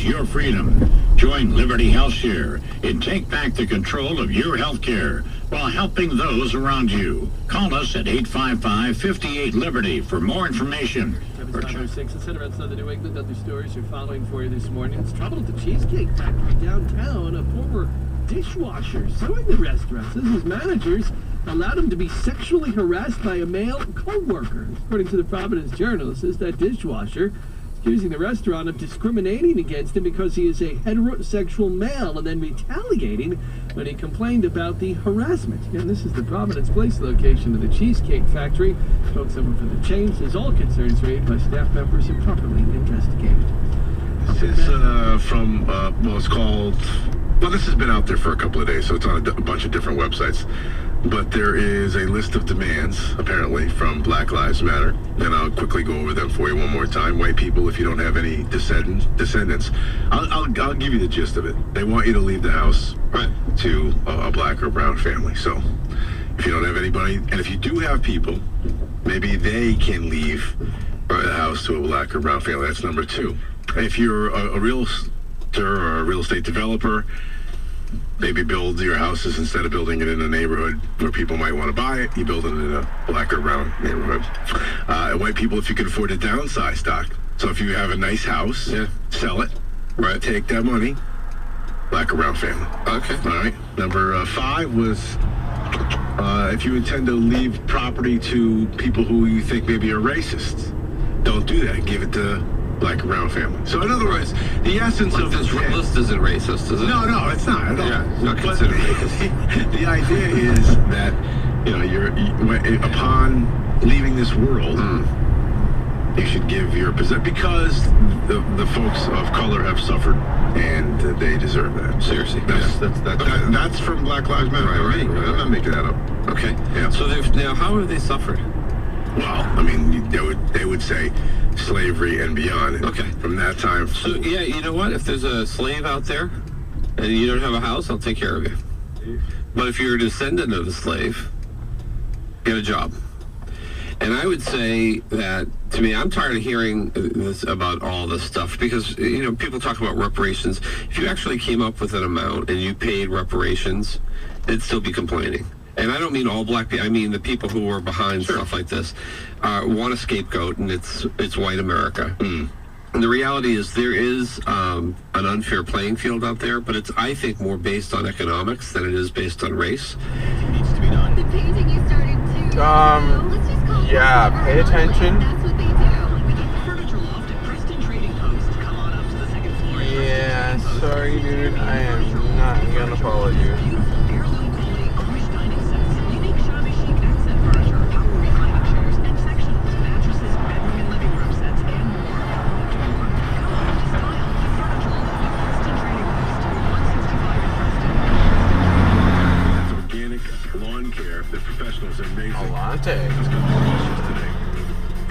is your freedom. Join Liberty HealthShare and take back the control of your health care while helping those around you. Call us at 855-58-LIBERTY for more information. 706 and center outside the New England. Other stories are following for you this morning. It's trouble at the Cheesecake Factory downtown. A former dishwasher suing the restaurant says his managers allowed him to be sexually harassed by a male co-worker. According to the Providence Journal, it says that dishwasher accusing the restaurant of discriminating against him because he is a heterosexual male and then retaliating when he complained about the harassment. And this is the Providence Place location of the Cheesecake Factory. Spokeswoman for the chain says all concerns raised by staff members are properly investigated. This is from, well, it's called, well, this has been out there for a couple of days, so it's on a bunch of different websites. But there is a list of demands, apparently, from Black Lives Matter. And I'll quickly go over them for you one more time. White people, if you don't have any descendants, I'll give you the gist of it. They want you to leave the house to a black or brown family. So if you don't have anybody, and if you do have people, maybe they can leave the house to a black or brown family. That's number two. If you're a realtor or a real estate developer, maybe build your houses instead of building it in a neighborhood where people might want to buy it. You build it in a black or brown neighborhood. White people, if you can afford to downsize stock. So if you have a nice house, sell it. Right. Take that money. Black or brown family. Okay. All right. Number 5 was if you intend to leave property to people who you think maybe are racists, don't do that. Give it to black or brown family. So in other words, the essence of this list isn't racist, is it? No, it's not at all. Yeah, it's not considered racist. The idea is that, you know, upon leaving this world, you should give your possession, because the folks of color have suffered and they deserve that. Seriously. That's from Black Lives Matter. Right. I'm not making that up. Okay. Yeah. So now, how have they suffered? Well, I mean, they would say slavery and beyond. Okay. From that time. So, yeah, you know what? If there's a slave out there and you don't have a house, I'll take care of you. But if you're a descendant of a slave, get a job. And I would say that, to me, I'm tired of hearing this about all this stuff because, you know, people talk about reparations. If you actually came up with an amount and you paid reparations, they'd still be complaining. And I don't mean all black people. I mean the people who are behind stuff like this want a scapegoat, and it's white America. And the reality is there is an unfair playing field out there, but it's, I think, more based on economics than it is based on race. It needs to be done. The painting you started to. Let's just call yeah, pay attention. That's what they do. We get the furniture loft at Preston Trading Post. Come on up to the second floor. Yeah, sorry, dude. I am not gonna follow you. Beautiful heirloom quality Irish dining sets, unique shabby chic accent furniture, power reclining chairs, and sections, mattresses, bedroom and living room sets, and more. Come on to style. The furniture loft at Preston Trading Post, 165 in Preston. That's organic lawn care. The professionals are amazing. Alante. Just got the washes today.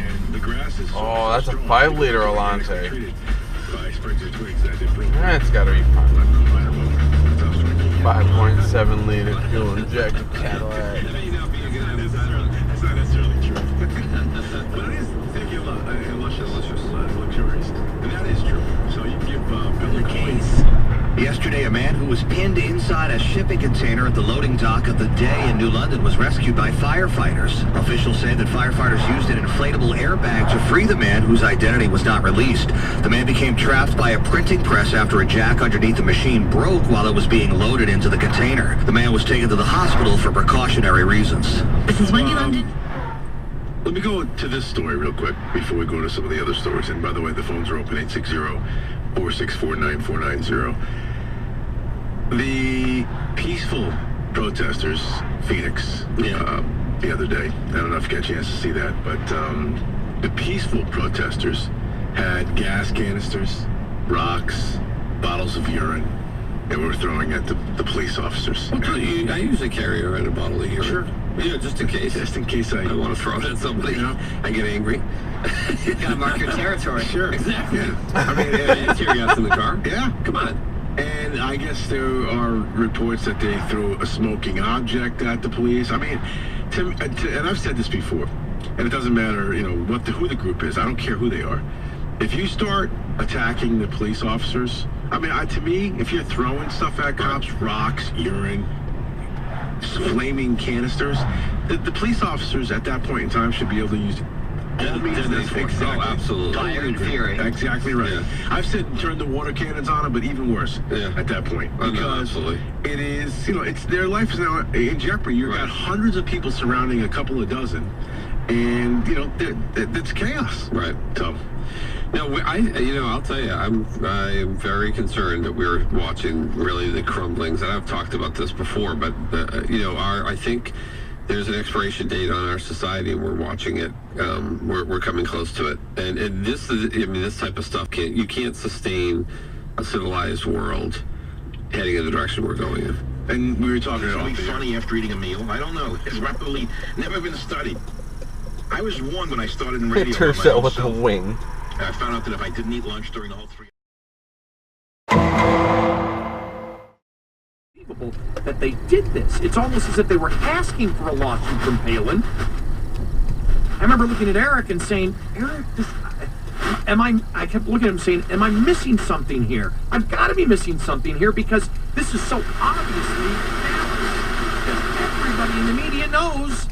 And the grass is Oh, that's a 5-liter Alante. Treated by sprigs or twigs that did bring That's gotta be fun. 5.7 5.7 liter fuel injected Cadillac. That may not be a good idea. That's not necessarily true. But it is thinking luscious, luxurious. And that is true. So you give Bill a case. Yesterday, a man who was pinned inside a shipping container at the loading dock of the Day in New London was rescued by firefighters. Officials say that firefighters used an inflatable airbag to free the man, whose identity was not released. The man became trapped by a printing press after a jack underneath the machine broke while it was being loaded into the container. The man was taken to the hospital for precautionary reasons. This is Wendy London. Let me go to this story real quick before we go to some of the other stories. And by the way, the phones are open, 860-464-9490. The peaceful protesters, Phoenix, the other day, I don't know if you got a chance to see that, but the peaceful protesters had gas canisters, rocks, bottles of urine they were throwing at the police officers. Well, I usually carry around a bottle of urine. Sure. Yeah, just in case. Just in case I want to throw it at somebody. You know? I get angry. You gotta mark your territory. Sure. Exactly. Yeah. I mean, tear gas in the car. Yeah. Come on. And I guess there are reports that they threw a smoking object at the police. I mean, and I've said this before, and it doesn't matter, you know, who the group is. I don't care who they are. If you start attacking the police officers, I mean, to me, if you're throwing stuff at cops, rocks, urine, flaming canisters, the police officers at that point in time should be able to use all means necessary. Oh, absolutely. Fire and fury. Exactly right. Yeah. I've said turn the water cannons on them, but even worse at that point. Oh, no, Because absolutely. it is, you know, it's their life is now in jeopardy. You've got hundreds of people surrounding a couple of dozen, and, you know, it's chaos. Right. So. No, I'll tell you, I am very concerned that we're watching really the crumblings, and I've talked about this before, but I think there's an expiration date on our society, and we're watching it. We're coming close to it, and this is, I mean, this type of stuff you can't sustain a civilized world heading in the direction we're going in. And we were talking about It's funny after eating a meal. I don't know. It's probably never been studied. I was warned when I started in radio. Hit herself with a wing. I found out that if I didn't eat lunch during the whole 3 that they did this. It's almost as if they were asking for a lawsuit from Palin. I remember looking at Eric and saying, Eric, I kept looking at him saying, am I missing something here? I've got to be missing something here because this is so obviously that everybody in the media knows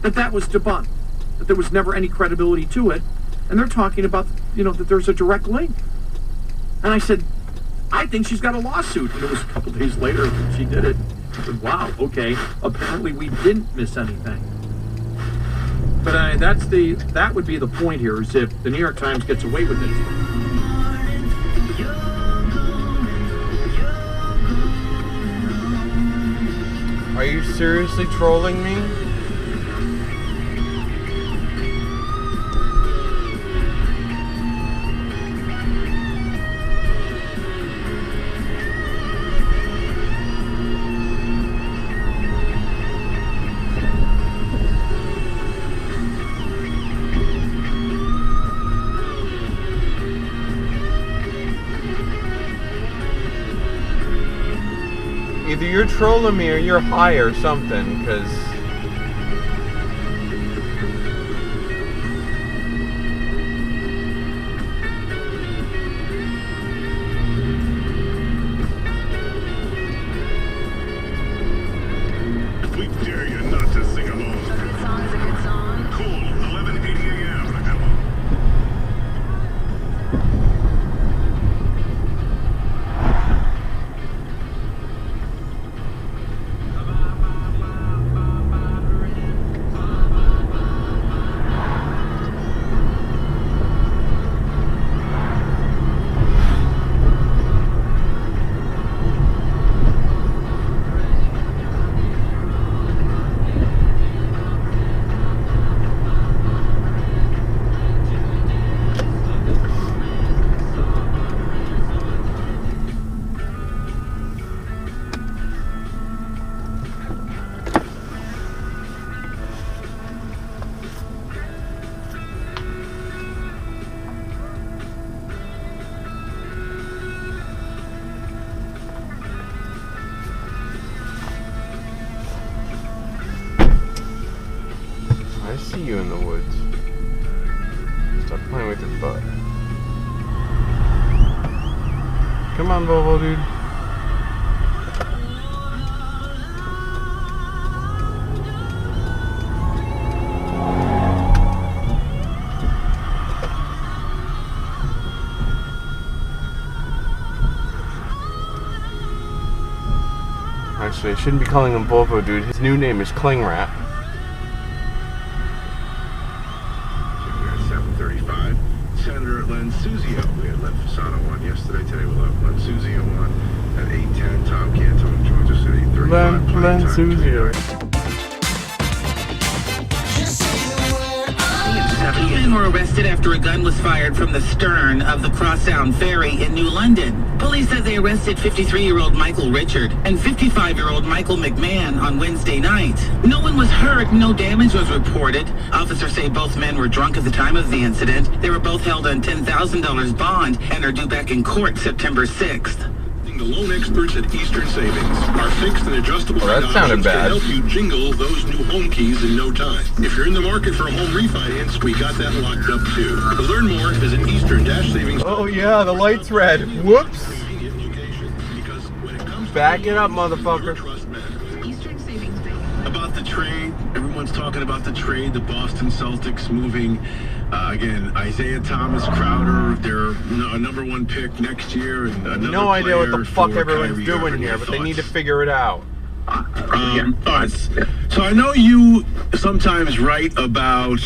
that was debunked, that there was never any credibility to it, and they're talking about, that there's a direct link. And I said, I think she's got a lawsuit. And it was a couple days later that she did it. I said, wow, okay, apparently we didn't miss anything. But that would be the point here, is if the New York Times gets away with it. Are you seriously trolling me? Either you're trolling me or you're high or something, because... We dare you not to sing along. A good song is a good song. Cool, 11:80 a.m. I see you in the woods. Stop playing with your butt. Come on, Bobo, dude. Actually, I shouldn't be calling him Bobo, dude. His new name is Klingrat. 7:35. Senator Len Suzio. We had Len Fasano on yesterday. Today we'll have Len Suzio on at 8:10. Tom Cantone joins us at 8:35. Len Suzio. 7 men were arrested after a gun was fired from the stern of the Crossound Ferry in New London. Police said they arrested 53-year-old Michael Richard and 55-year-old Michael McMahon on Wednesday night. No one was hurt, no damage was reported. Officers say both men were drunk at the time of the incident. They were both held on $10,000 bond and are due back in court September 6th. the loan experts at Eastern Savings. Our fixed and adjustable Well, that rate sounded options bad. can help you jingle those new home keys in no time. If you're in the market for a home refinance, we got that locked up too. To learn more, visit Eastern-Savings. Oh yeah, the light's red. Whoops. Back it up, motherfucker. Eastern Savings Bank. About the trade, everyone's talking about the trade. The Boston Celtics moving. Again, Isaiah Thomas, Crowder, they're a number one pick next year. And another No idea what the player fuck for everyone's Kyrie doing Irving. here, but they Thoughts? need to figure it out. All right. So I know you sometimes write about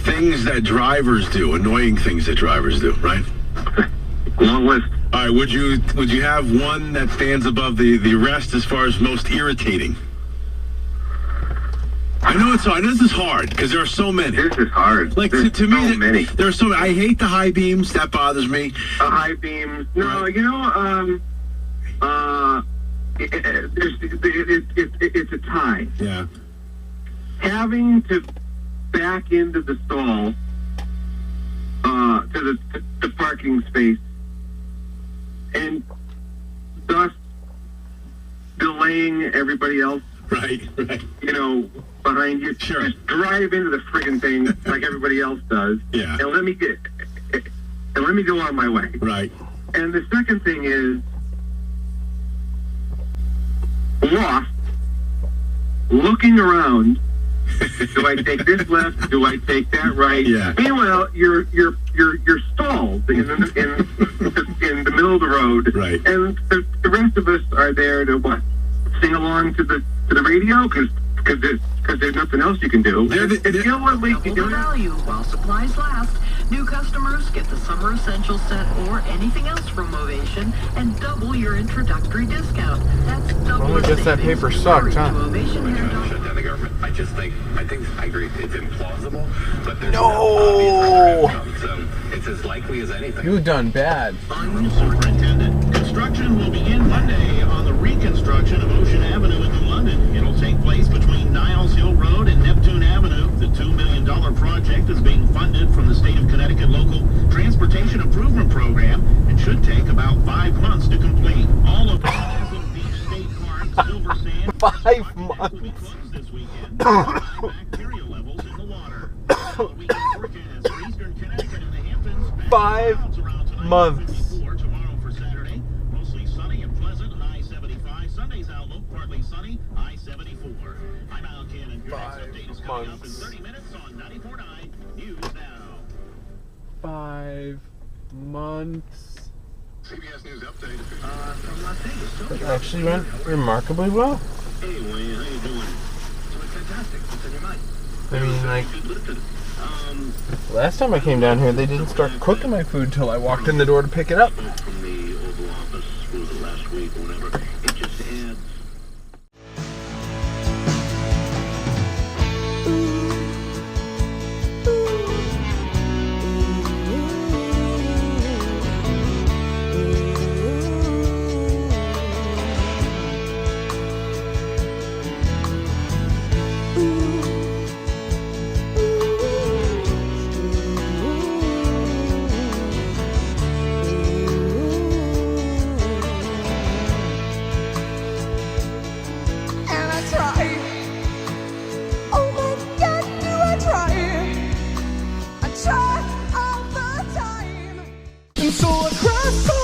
things that drivers do, annoying things that drivers do, right? Long list. All right. Would you have one that stands above the rest as far as most irritating? I know it's hard. This is hard because there are so many. This is hard. Like There's to me, so many. there are so many. I hate the high beams. That bothers me. High beams. No, Right. you know, it's a tie. Yeah. Having to back into the stall, to the parking space, and thus delaying everybody else, Right. Right. you know, behind you. Sure. Just drive into the friggin' thing like everybody else does. Yeah. And let me go on my way. Right. And the second thing is lost, looking around. Do I take this left? Do I take that right? Yeah. Meanwhile, you're stalled in the middle of the road. Right. And the rest of us are there to what? Sing along to the radio because there's nothing else you can do. If you know what we Double can the do. value while supplies last. New customers get the summer essentials set or anything else from Ovation and double your introductory discount. That's double Well, I the guess that savings. paper sucked, huh? Hurry to ovationhair.com. Shut down the government. I agree. It's implausible, but there's No. obvious outcomes. It's as likely as anything. You've done bad. Superintendent. Construction will begin Monday on the reconstruction of Ocean Avenue in New London. It'll take place between Niles Hill Road and Neptune Avenue. The $2 million project is being funded from the state of Connecticut Local Transportation Improvement Program and should take about 5 months to complete. All of Pleasant Beach State Park, Silver Sand, 5 will be months. closed this weekend. Bacteria levels in the water. The weekend forecast for Eastern Connecticut and the Hamptons. 5 Clouds around tonight, months. 54 tomorrow for Saturday. Mostly sunny and pleasant, high 75. Sunday's outlook, partly sunny, high 74. I'm Al Cannon. Your next 5 update is coming up in months. 30 minutes on 94.9 News Now. 5 months. CBS News update. From Las Vegas. It actually went remarkably well. Hey, Wayne, how you doing? Doing fantastic. What's on your mind? I mean, like, Listen, last time I came down here, they didn't start cooking my food till I walked in the door to pick it up. from the Oval Office, was it last week or whatever? It just adds. And I try. Oh my God, do I try? I try all the time. And so I cry so